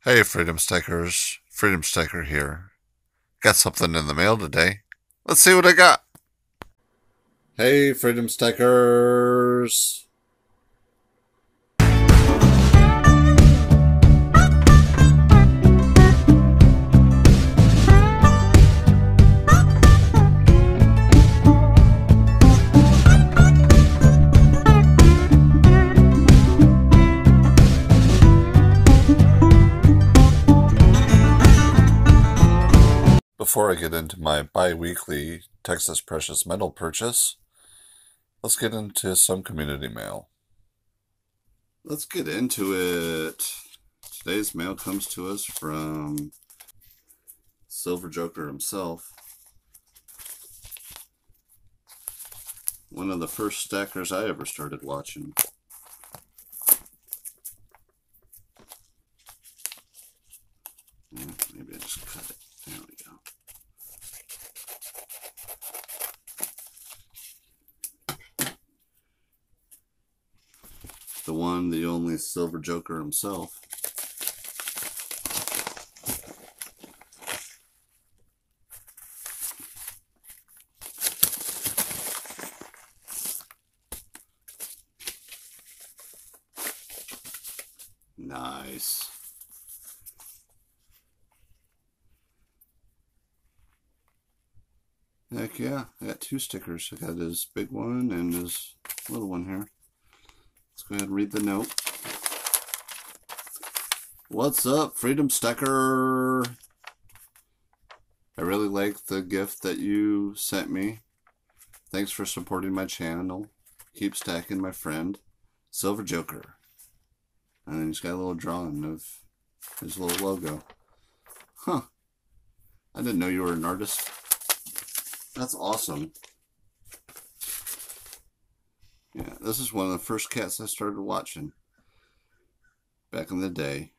Hey, Freedom Stickers. Freedom Sticker here. Got something in the mail today. Let's see what I got. Hey, Freedom Stickers. Before I get into my bi-weekly Texas Precious Metal purchase, let's get into some community mail. Let's get into it. Today's mail comes to us from Silver Joker himself. One of the first stackers I ever started watching. Maybe I just cut it. There we go. The one, the only Silver Joker himself. Nice. Heck yeah, I got two stickers. I got his big one and his little one here. Let's go ahead and read the note. What's up, Freedom Sticker? I really like the gift that you sent me. Thanks for supporting my channel. Keep stacking, my friend. Silver Joker. And then he's got a little drawing of his little logo. Huh. I didn't know you were an artist. That's awesome. Yeah, this is one of the first cats I started watching back in the day.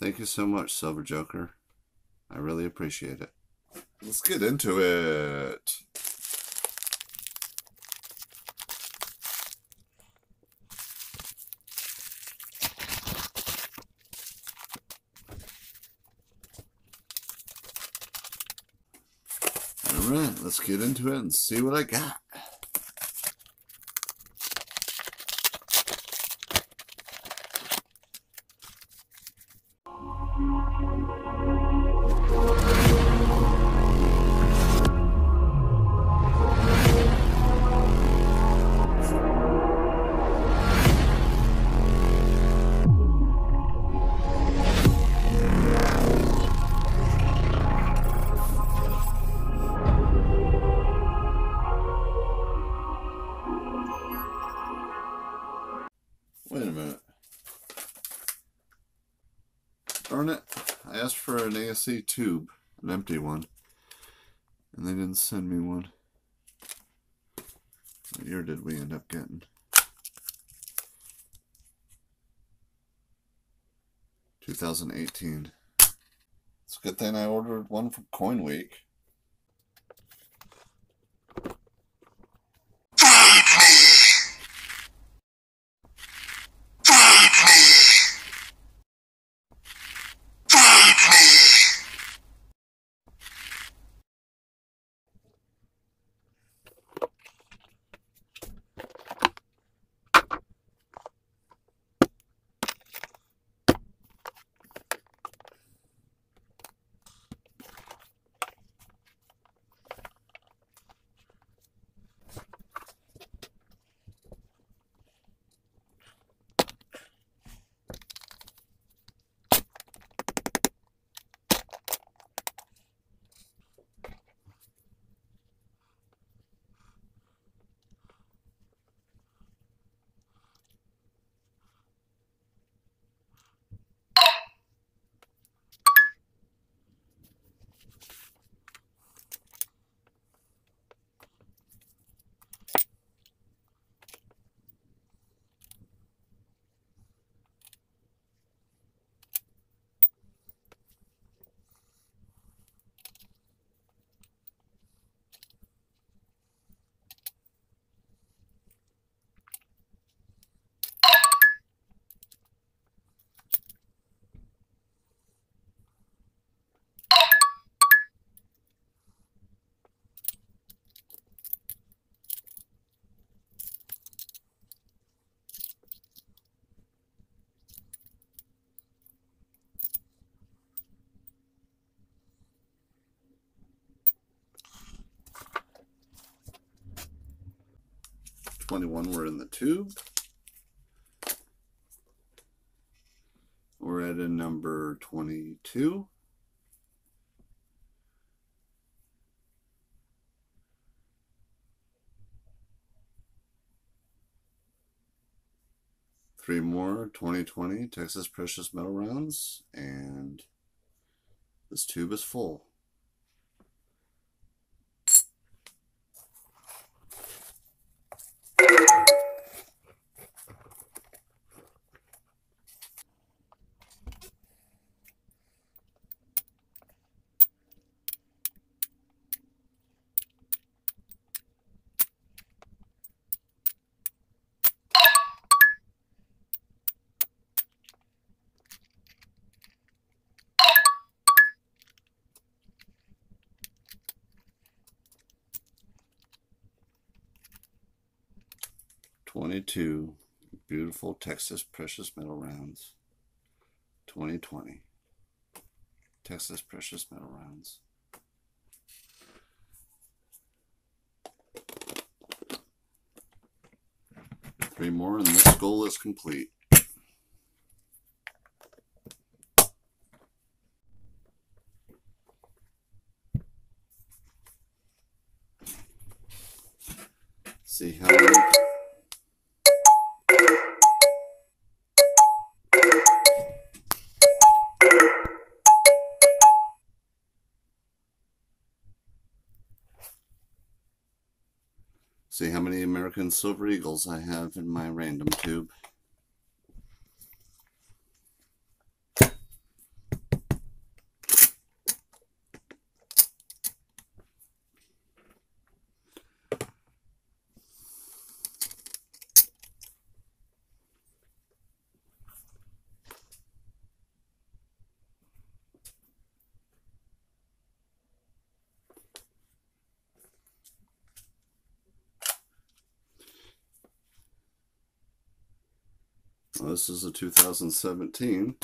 Thank you so much, Silver Joker. I really appreciate it. Let's get into it. Alright, let's get into it and see what I got. Wait a minute. Darn it. I asked for an ASC tube, an empty one, and they didn't send me one. What year did we end up getting? 2018. It's a good thing I ordered one from Coin Week. 21 were in the tube. We're at a number 22. Three more 2020 Texas Precious Metal rounds, and this tube is full. $22 beautiful Texas Precious Metal rounds. 2020 Texas Precious Metal rounds. Three more and this goal is complete. See how many American Silver Eagles I have in my random tube. Well, this is a 2017,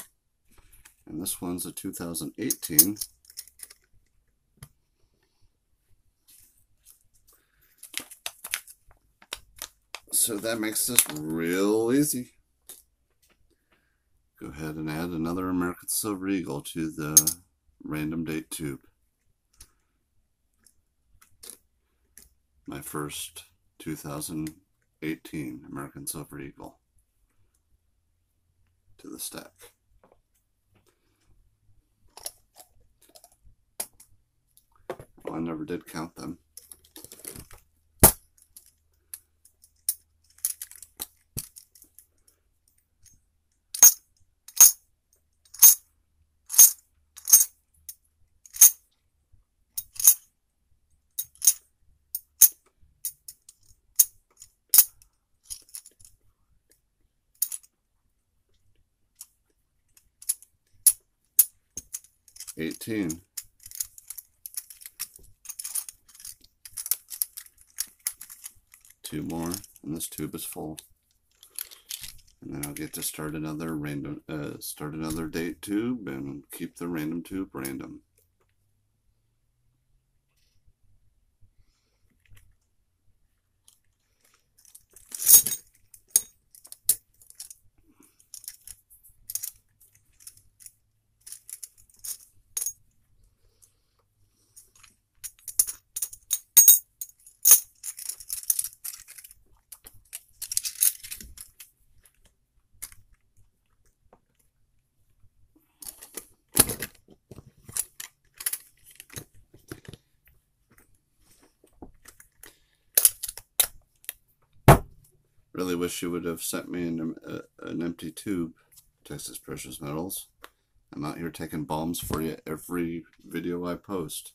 and this one's a 2018. So that makes this real easy. Go ahead and add another American Silver Eagle to the random date tube. My first 2018 American Silver Eagle to the stack. Well, I never did count them. $18. Two more, and this tube is full. And then I'll get to start another another date tube and keep the random tube random. Really wish you would have sent me an empty tube, Texas Precious Metals. I'm out here taking bombs for you every video I post.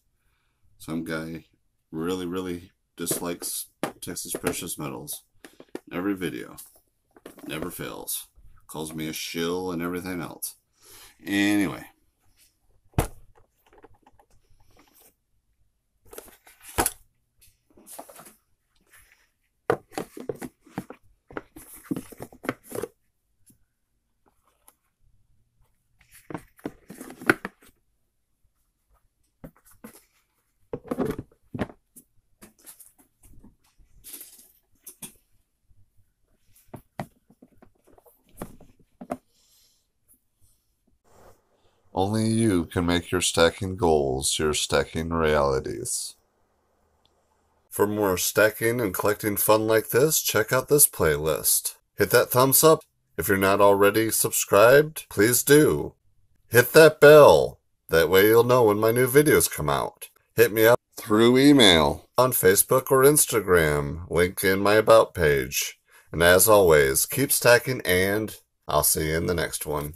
Some guy really dislikes Texas Precious Metals. Every video. Never fails. Calls me a shill and everything else. Anyway. Only you can make your stacking goals your stacking realities. For more stacking and collecting fun like this, check out this playlist. Hit that thumbs up. If you're not already subscribed, please do. Hit that bell. That way you'll know when my new videos come out. Hit me up through email, on Facebook or Instagram, link in my About page. And as always, keep stacking, and I'll see you in the next one.